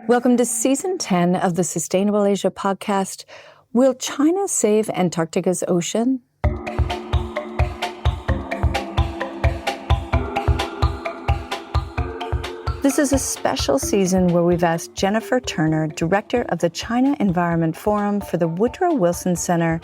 Welcome to Season 10 of the Sustainable Asia podcast. Will China save Antarctica's ocean? This is a special season where we've asked Jennifer Turner, director of the China Environment Forum for the Woodrow Wilson Center,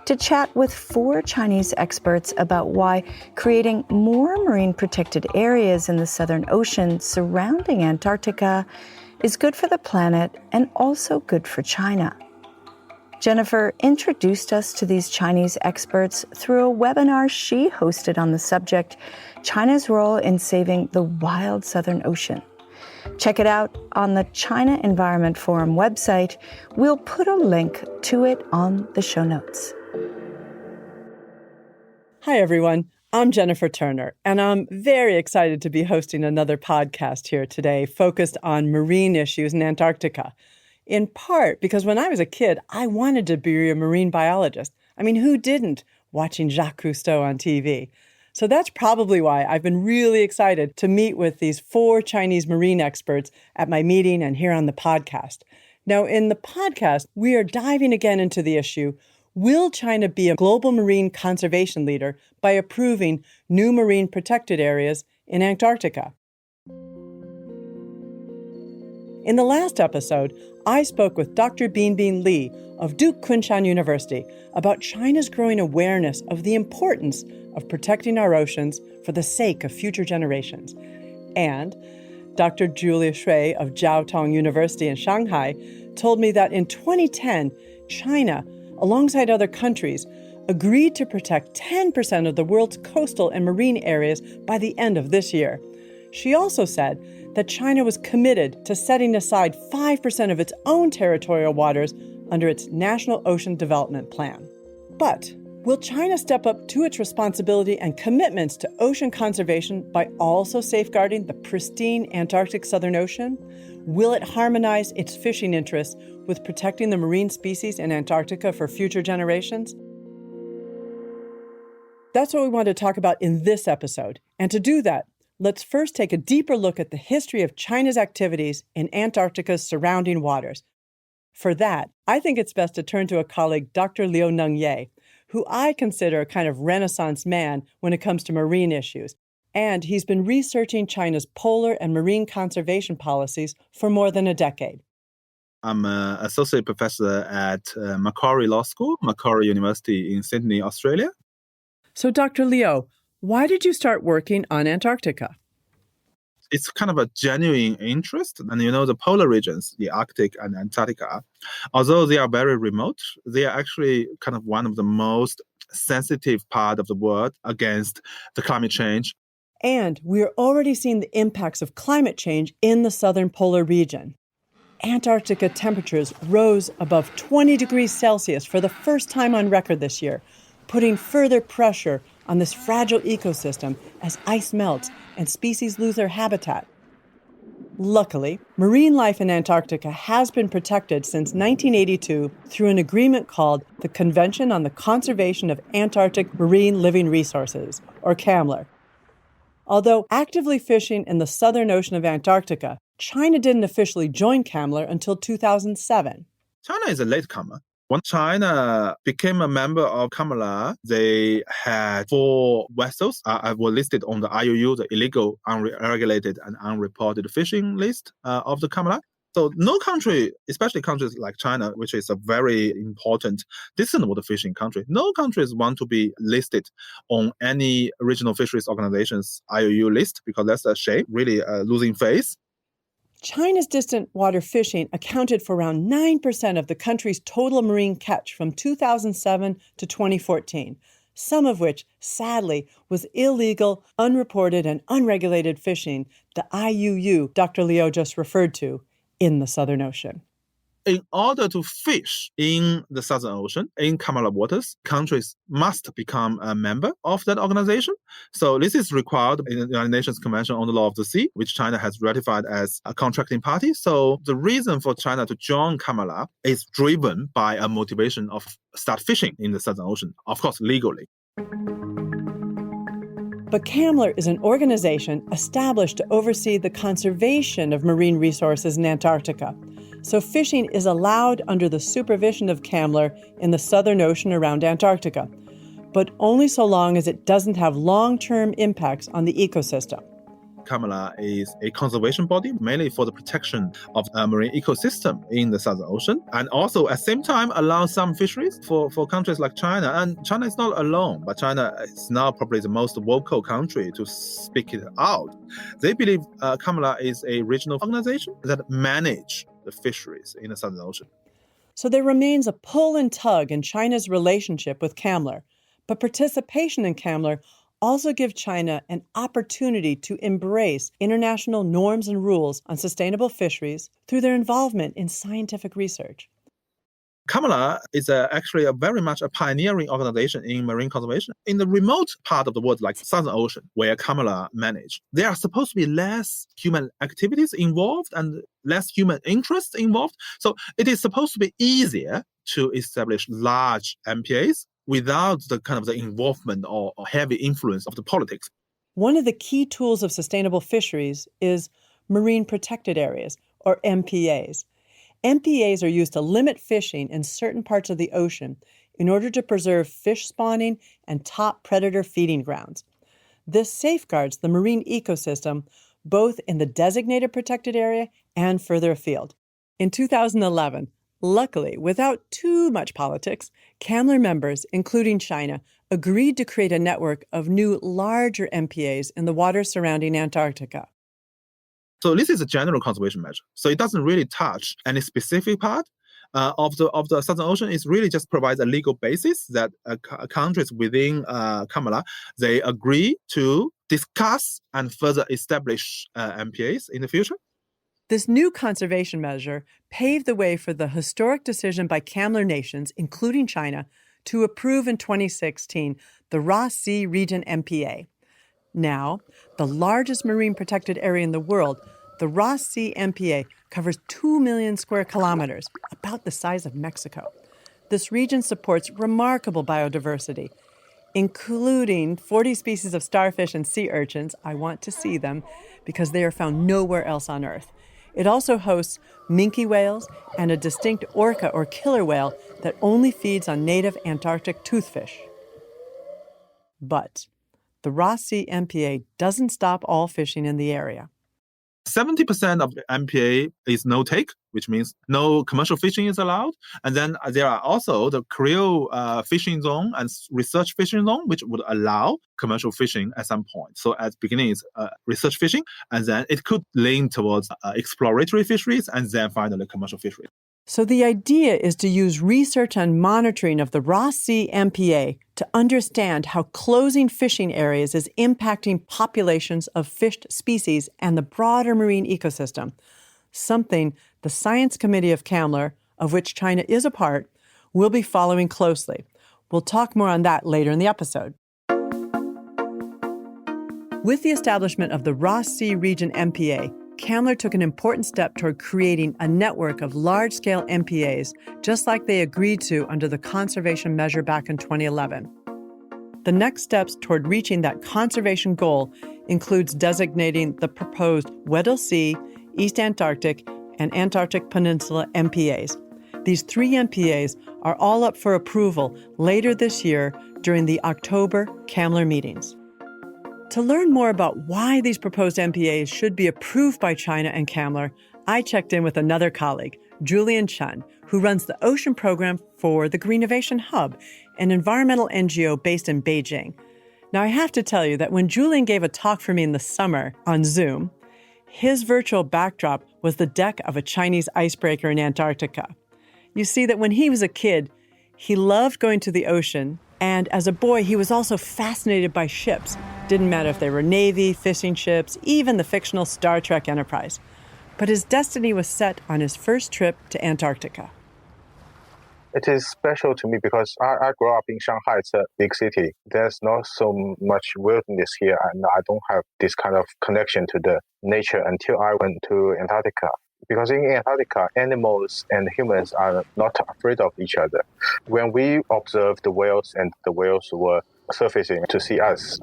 to chat with 4 Chinese experts about why creating more marine protected areas in the Southern Ocean surrounding Antarctica is good for the planet and also good for China. Jennifer introduced us to these Chinese experts through a webinar she hosted on the subject, China's Role in Saving the Wild Southern Ocean. Check it out on the China Environment Forum website. We'll put a link to it on the show notes. Hi, everyone. I'm Jennifer Turner, and I'm very excited to be hosting another podcast here today focused on marine issues in Antarctica. In part because when I was a kid, I wanted to be a marine biologist. I mean, who didn't, watching Jacques Cousteau on TV? So that's probably why I've been really excited to meet with these 4 Chinese marine experts at my meeting and here on the podcast. Now, in the podcast, we are diving again into the issue, will China be a global marine conservation leader by approving new marine protected areas in Antarctica? In the last episode, I spoke with Dr. Binbin Li of Duke Kunshan University about China's growing awareness of the importance of protecting our oceans for the sake of future generations. And Dr. Julia Shui of Jiao Tong University in Shanghai told me that in 2010, China, alongside other countries, agreed to protect 10% of the world's coastal and marine areas by the end of this year. She also said that China was committed to setting aside 5% of its own territorial waters under its National Ocean Development Plan. But will China step up to its responsibility and commitments to ocean conservation by also safeguarding the pristine Antarctic Southern Ocean? Will it harmonize its fishing interests with protecting the marine species in Antarctica for future generations? That's what we want to talk about in this episode. And to do that, let's first take a deeper look at the history of China's activities in Antarctica's surrounding waters. For that, I think it's best to turn to a colleague, Dr. Liu Nengye, who I consider a kind of Renaissance man when it comes to marine issues. And he's been researching China's polar and marine conservation policies for more than a decade. I'm an associate professor at Macquarie Law School, Macquarie University in Sydney, Australia. So, Dr. Liu, why did you start working on Antarctica? It's kind of a genuine interest. And the polar regions, the Arctic and Antarctica, although they are very remote, they are actually kind of one of the most sensitive part of the world against the climate change. And we're already seeing the impacts of climate change in the southern polar region. Antarctica temperatures rose above 20 degrees Celsius for the first time on record this year, putting further pressure on this fragile ecosystem as ice melts and species lose their habitat. Luckily, marine life in Antarctica has been protected since 1982 through an agreement called the Convention on the Conservation of Antarctic Marine Living Resources, or CCAMLR. Although actively fishing in the Southern Ocean of Antarctica, China didn't officially join CCAMLR until 2007. China is a latecomer. When China became a member of CCAMLR, they had 4 vessels were listed on the IUU, the illegal, unregulated, and unreported fishing list of the CCAMLR. So no country, especially countries like China, which is a very important distant water fishing country, no countries want to be listed on any regional fisheries organization's IUU list because that's a shame, really losing face. China's distant water fishing accounted for around 9% of the country's total marine catch from 2007 to 2014, some of which, sadly, was illegal, unreported, and unregulated fishing, the IUU Dr. Liu just referred to, in the Southern Ocean. in order to fish in the Southern Ocean, in CCAMLR waters, countries must become a member of that organization. So this is required in the United Nations Convention on the Law of the Sea, which China has ratified as a contracting party. So the reason for China to join CCAMLR is driven by a motivation of start fishing in the Southern Ocean, of course, legally. But CCAMLR is an organization established to oversee the conservation of marine resources in Antarctica. So fishing is allowed under the supervision of CCAMLR in the Southern Ocean around Antarctica, but only so long as it doesn't have long-term impacts on the ecosystem. CCAMLR is a conservation body, mainly for the protection of marine ecosystem in the Southern Ocean, and also at the same time allow some fisheries for countries like China. And China is not alone, but China is now probably the most vocal country to speak it out. They believe CCAMLR is a regional organization that manage the fisheries in the Southern Ocean. So there remains a pull and tug in China's relationship with CCAMLR, but participation in CCAMLR also give China an opportunity to embrace international norms and rules on sustainable fisheries through their involvement in scientific research. CCAMLR is actually very much a pioneering organization in marine conservation. In the remote part of the world, like Southern Ocean, where CCAMLR manage, there are supposed to be less human activities involved and less human interest involved. So it is supposed to be easier to establish large MPAs without the kind of the involvement or heavy influence of the politics. One of the key tools of sustainable fisheries is marine protected areas, or MPAs. MPAs are used to limit fishing in certain parts of the ocean in order to preserve fish spawning and top predator feeding grounds. This safeguards the marine ecosystem both in the designated protected area and further afield. In 2011, luckily, without too much politics, CCAMLR members, including China, agreed to create a network of new, larger MPAs in the waters surrounding Antarctica. So this is a general conservation measure. So it doesn't really touch any specific part of the Southern Ocean. It really just provides a legal basis that countries within CCAMLR, they agree to discuss and further establish MPAs in the future. This new conservation measure paved the way for the historic decision by CCAMLR nations, including China, to approve in 2016 the Ross Sea Region MPA. Now, the largest marine protected area in the world, the Ross Sea MPA covers 2 million square kilometers, about the size of Mexico. This region supports remarkable biodiversity, including 40 species of starfish and sea urchins. I want to see them because they are found nowhere else on Earth. It also hosts minke whales and a distinct orca or killer whale that only feeds on native Antarctic toothfish. But the Ross Sea MPA doesn't stop all fishing in the area. 70% of the MPA is no-take, which means no commercial fishing is allowed. And then there are also the creel fishing zone and research fishing zone, which would allow commercial fishing at some point. So at the beginning, it's research fishing, and then it could lean towards exploratory fisheries, and then finally commercial fisheries. So the idea is to use research and monitoring of the Ross Sea MPA to understand how closing fishing areas is impacting populations of fished species and the broader marine ecosystem, something the Science Committee of CCAMLR, of which China is a part, will be following closely. We'll talk more on that later in the episode. With the establishment of the Ross Sea Region MPA, CCAMLR took an important step toward creating a network of large-scale MPAs, just like they agreed to under the conservation measure back in 2011. The next steps toward reaching that conservation goal includes designating the proposed Weddell Sea, East Antarctic, and Antarctic Peninsula MPAs. These 3 MPAs are all up for approval later this year during the October CCAMLR meetings. To learn more about why these proposed MPAs should be approved by China and CCAMLR, I checked in with another colleague, Julian Chen, who runs the ocean program for the Greenovation Hub, an environmental NGO based in Beijing. Now, I have to tell you that when Julian gave a talk for me in the summer on Zoom, his virtual backdrop was the deck of a Chinese icebreaker in Antarctica. You see that when he was a kid, he loved going to the ocean, and as a boy, he was also fascinated by ships. Didn't matter if they were Navy, fishing ships, even the fictional Star Trek Enterprise. but his destiny was set on his first trip to Antarctica. It is special to me because I grew up in Shanghai. It's a big city. There's not so much wilderness here, and I don't have this kind of connection to the nature until I went to Antarctica. Because in Antarctica, animals and humans are not afraid of each other. When we observed the whales and the whales were surfacing to see us,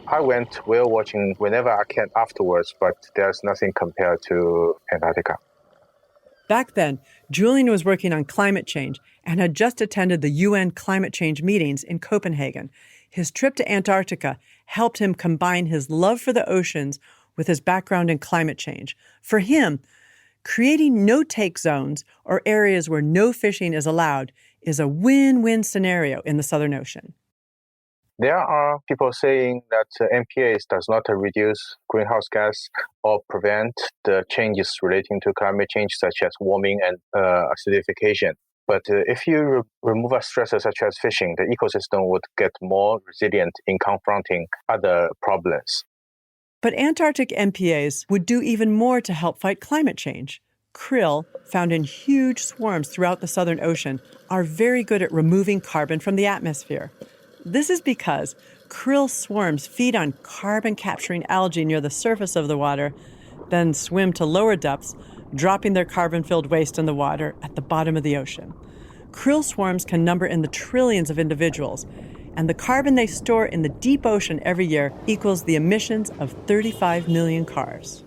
I went whale watching whenever I can afterwards, but there's nothing compared to Antarctica. Back then, Julian was working on climate change and had just attended the UN climate change meetings in Copenhagen. His trip to Antarctica helped him combine his love for the oceans with his background in climate change. For him, creating no-take zones or areas where no fishing is allowed is a win-win scenario in the Southern Ocean. There are people saying that MPAs does not reduce greenhouse gas or prevent the changes relating to climate change, such as warming and acidification. But if you remove a stressor such as fishing, the ecosystem would get more resilient in confronting other problems. But Antarctic MPAs would do even more to help fight climate change. Krill, found in huge swarms throughout the Southern Ocean, are very good at removing carbon from the atmosphere. This is because krill swarms feed on carbon-capturing algae near the surface of the water, then swim to lower depths, dropping their carbon-filled waste in the water at the bottom of the ocean. Krill swarms can number in the trillions of individuals, and the carbon they store in the deep ocean every year equals the emissions of 35 million cars.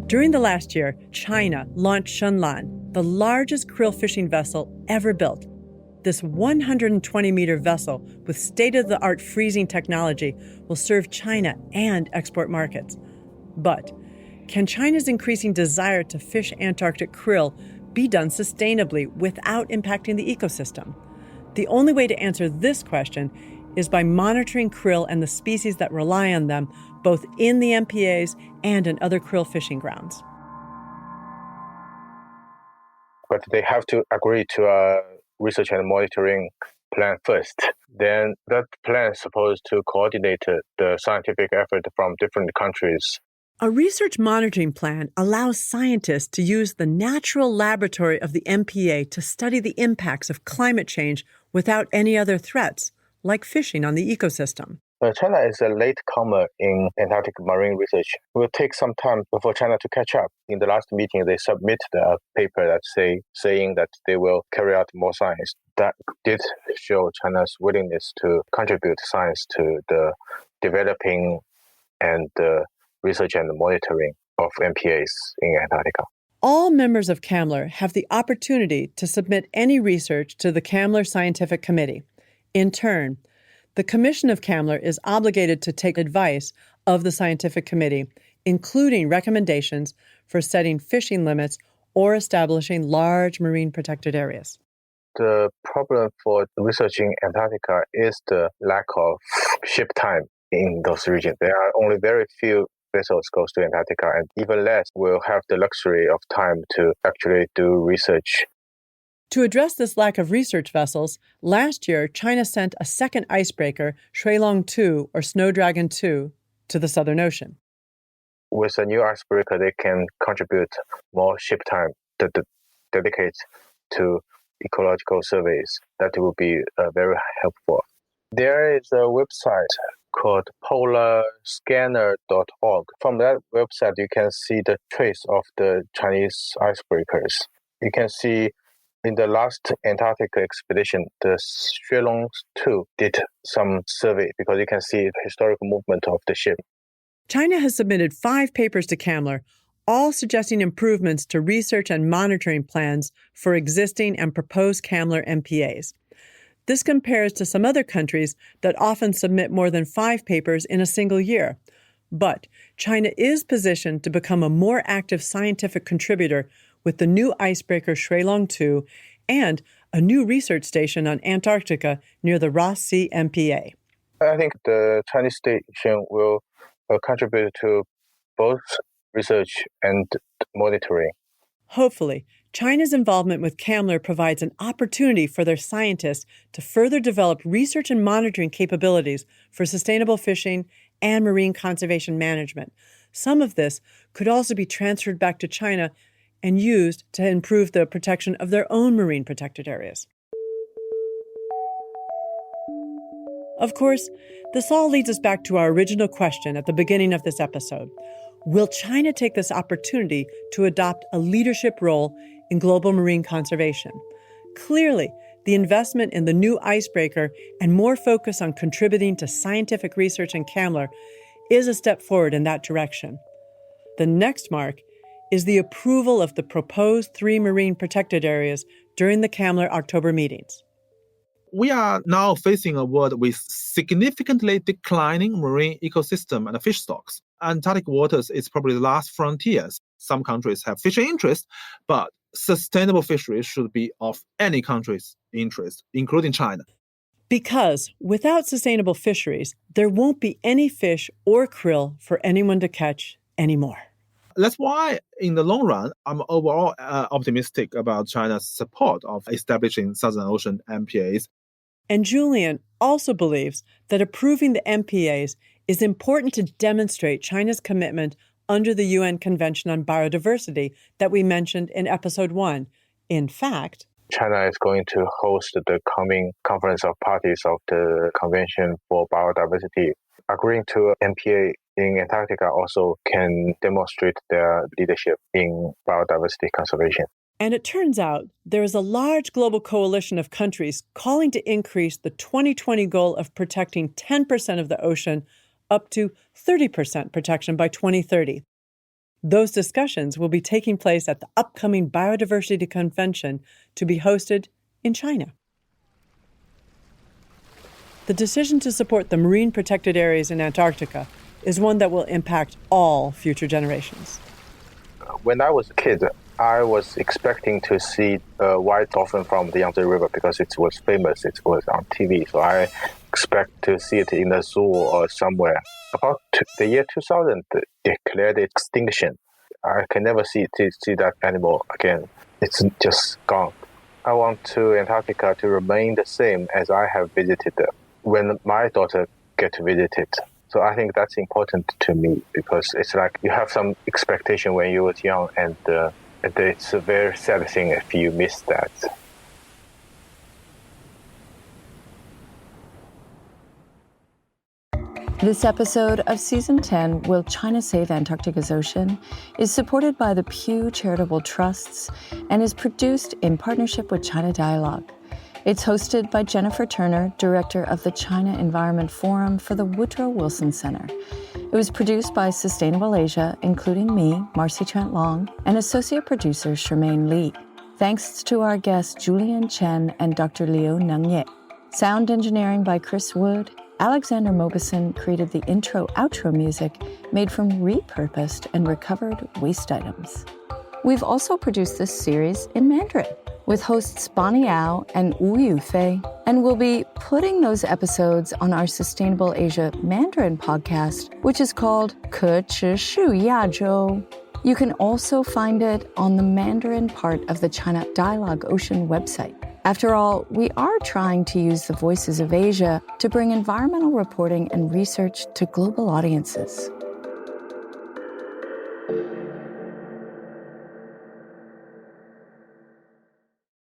During the last year, China launched Shenlan, the largest krill fishing vessel ever built. This 120-meter vessel with state-of-the-art freezing technology will serve China and export markets. But can China's increasing desire to fish Antarctic krill be done sustainably without impacting the ecosystem? The only way to answer this question is by monitoring krill and the species that rely on them, both in the MPAs and in other krill fishing grounds. But they have to agree to a research and monitoring plan first. Then that plan is supposed to coordinate the scientific effort from different countries. A research monitoring plan allows scientists to use the natural laboratory of the MPA to study the impacts of climate change without any other threats, like fishing on the ecosystem. China is a latecomer in Antarctic marine research. It will take some time for China to catch up. In the last meeting, they submitted a paper that saying that they will carry out more science. That did show China's willingness to contribute science to the developing and research and monitoring of MPAs in Antarctica. All members of CCAMLR have the opportunity to submit any research to the CCAMLR Scientific Committee. In turn, the Commission of CCAMLR is obligated to take advice of the Scientific Committee, including recommendations for setting fishing limits or establishing large marine protected areas. The problem for researching Antarctica is the lack of ship time in those regions. There are only very few vessels goes to Antarctica, and even less will have the luxury of time to actually do research. To address this lack of research vessels, last year, China sent a second icebreaker, Shuilong 2 or Snow Dragon 2, to the Southern Ocean. With a new icebreaker, they can contribute more ship time that dedicated to ecological surveys. That will be very helpful. There is a website called polarscanner.org. From that website, you can see the trace of the Chinese icebreakers. You can see in the last Antarctic expedition, the Shuilong 2 did some survey because you can see the historical movement of the ship. China has submitted 5 papers to CCAMLR, all suggesting improvements to research and monitoring plans for existing and proposed CCAMLR MPAs. This compares to some other countries that often submit more than 5 papers in a single year. But China is positioned to become a more active scientific contributor with the new icebreaker Shuilong 2 and a new research station on Antarctica near the Ross Sea MPA. I think the Chinese station will contribute to both research and monitoring. Hopefully, China's involvement with CCAMLR provides an opportunity for their scientists to further develop research and monitoring capabilities for sustainable fishing and marine conservation management, some of this could also be transferred back to China and used to improve the protection of their own marine protected areas. Of course, this all leads us back to our original question at the beginning of this episode. Will China take this opportunity to adopt a leadership role in global marine conservation? Clearly, the investment in the new icebreaker and more focus on contributing to scientific research in CCAMLR is a step forward in that direction. The next mark is the approval of the proposed 3 marine protected areas during the CCAMLR October meetings. We are now facing a world with significantly declining marine ecosystem and fish stocks. Antarctic waters is probably the last frontiers. Some countries have fishing interest, but sustainable fisheries should be of any country's interest, including China. Because without sustainable fisheries, there won't be any fish or krill for anyone to catch anymore. That's why, in the long run, I'm overall optimistic about China's support of establishing Southern Ocean MPAs. And Julian also believes that approving the MPAs is important to demonstrate China's commitment under the UN Convention on Biodiversity that we mentioned in episode 1. In fact, China is going to host the coming conference of parties of the Convention for Biodiversity. Agreeing to MPA in Antarctica also can demonstrate their leadership in biodiversity conservation. And it turns out there is a large global coalition of countries calling to increase the 2020 goal of protecting 10% of the ocean up to 30% protection by 2030. Those discussions will be taking place at the upcoming Biodiversity Convention to be hosted in China. The decision to support the marine protected areas in Antarctica is one that will impact all future generations. When I was a kid, I was expecting to see a white dolphin from the Yangtze River because it was famous, it was on TV. So I expect to see it in a zoo or somewhere. About the year 2000, it declared extinction. I can never see that animal again. It's just gone. I want Antarctica to remain the same as I have visited when my daughter get to visit it. So I think that's important to me because it's like you have some expectation when you were young, and it's a very sad thing if you miss that. This episode of Season 10, Will China Save Antarctica's Ocean?, is supported by the Pew Charitable Trusts and is produced in partnership with China Dialogue. It's hosted by Jennifer Turner, director of the China Environment Forum for the Woodrow Wilson Center. It was produced by Sustainable Asia, including me, Marcy Trent Long, and associate producer Charmaine Lee. Thanks to our guests Julian, Chen, and Dr. Liu Nengye. Sound engineering by Chris Wood. Alexander Mobison created the intro-outro music made from repurposed and recovered waste items. We've also produced this series in Mandarin with hosts Bonnie Yao and Wu Yufei, and we'll be putting those episodes on our Sustainable Asia Mandarin podcast, which is called 可持续亚洲. You can also find it on the Mandarin part of the China Dialogue Ocean website. After all, we are trying to use the voices of Asia to bring environmental reporting and research to global audiences.